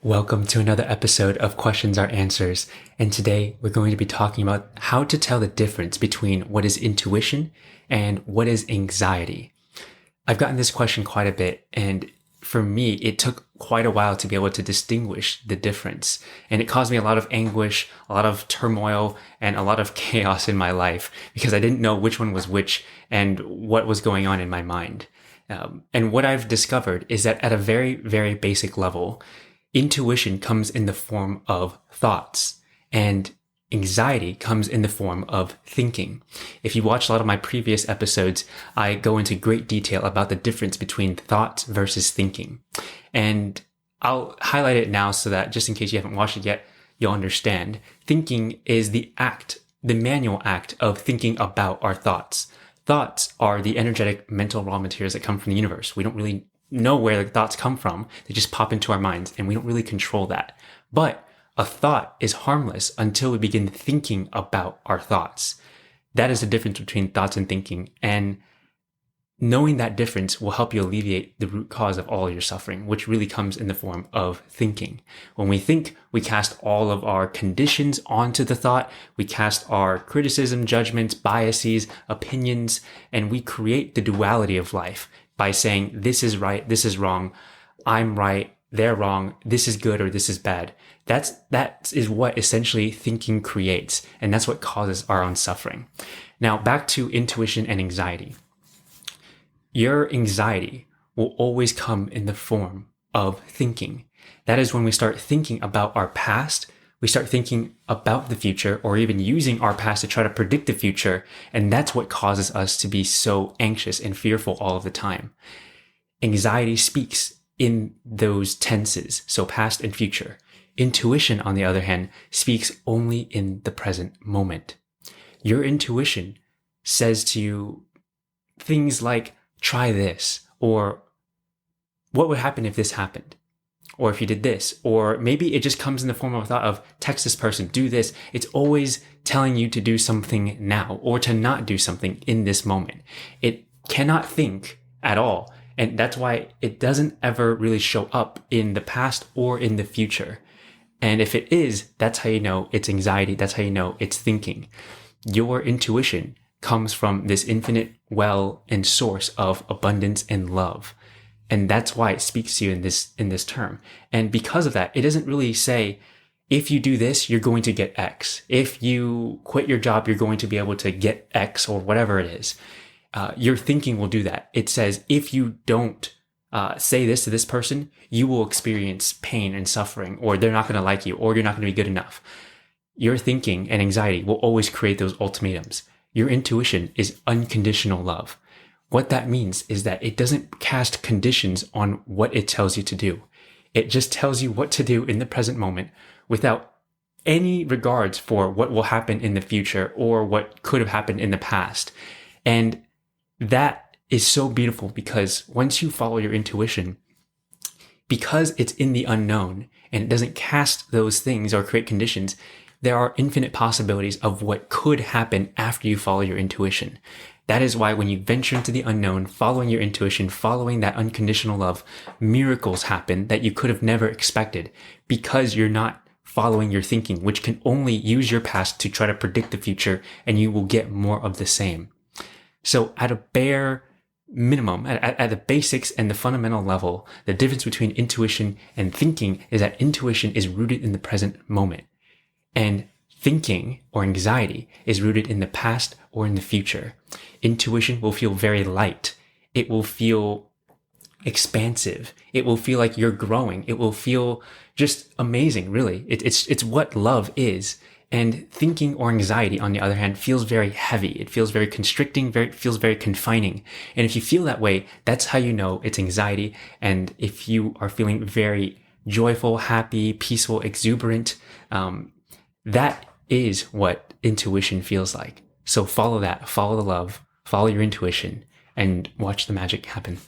Welcome to another episode of Questions Are Answers, and today we're going to be talking about how to tell the difference between what is intuition and what is anxiety. I've gotten this question quite a bit, and for me, it took quite a while to be able to distinguish the difference, and it caused me a lot of anguish, a lot of turmoil, and a lot of chaos in my life because I didn't know which one was which and what was going on in my mind. And what I've discovered is that at a very, very basic level, intuition comes in the form of thoughts, and anxiety comes in the form of thinking. If you watch a lot of my previous episodes, I go into great detail about the difference between thoughts versus thinking. And I'll highlight it now so that just in case you haven't watched it yet, you'll understand. Thinking is the manual act of thinking about our thoughts. Thoughts are the energetic mental raw materials that come from the universe. We don't really know where the thoughts come from. They just pop into our minds and we don't really control that. But a thought is harmless until we begin thinking about our thoughts. That is the difference between thoughts and thinking. And knowing that difference will help you alleviate the root cause of all your suffering, which really comes in the form of thinking. When we think, we cast all of our conditions onto the thought. We cast our criticism, judgments, biases, opinions, and we create the duality of life by saying, this is right, this is wrong, I'm right, they're wrong, this is good or this is bad. That is what essentially thinking creates, and that's what causes our own suffering. Now, back to intuition and anxiety. Your anxiety will always come in the form of thinking. That is when we start thinking about our past, we start thinking about the future, or even using our past to try to predict the future. And that's what causes us to be so anxious and fearful all of the time. Anxiety speaks in those tenses, so past and future. Intuition, on the other hand, speaks only in the present moment. Your intuition says to you things like, try this, or what would happen if this happened? Or if you did this, or maybe it just comes in the form of a thought of text this person, do this. It's always telling you to do something now or to not do something in this moment. It cannot think at all. And that's why it doesn't ever really show up in the past or in the future. And if it is, that's how you know it's anxiety. That's how you know it's thinking. Your intuition comes from this infinite well and source of abundance and love. And that's why it speaks to you in this term. And because of that, it doesn't really say, if you do this, you're going to get X. If you quit your job, you're going to be able to get X or whatever it is. Your thinking will do that. It says, if you don't say this to this person, you will experience pain and suffering, or they're not going to like you, or you're not going to be good enough. Your thinking and anxiety will always create those ultimatums. Your intuition is unconditional love. What that means is that it doesn't cast conditions on what it tells you to do. It just tells you what to do in the present moment without any regards for what will happen in the future or what could have happened in the past. And that is so beautiful because once you follow your intuition, because it's in the unknown and it doesn't cast those things or create conditions, there are infinite possibilities of what could happen after you follow your intuition. That is why when you venture into the unknown, following your intuition, following that unconditional love, miracles happen that you could have never expected because you're not following your thinking, which can only use your past to try to predict the future, and you will get more of the same. So at a bare minimum, at the basics and the fundamental level, the difference between intuition and thinking is that intuition is rooted in the present moment. And thinking or anxiety is rooted in the past or in the future. Intuition will feel very light. It will feel expansive. It will feel like you're growing. It will feel just amazing, really. It's what love is. And thinking or anxiety, on the other hand, feels very heavy. It feels very constricting, feels very confining. And if you feel that way, that's how you know it's anxiety. And if you are feeling very joyful, happy, peaceful, exuberant, that is what intuition feels like. So follow that, follow the love, follow your intuition, and watch the magic happen.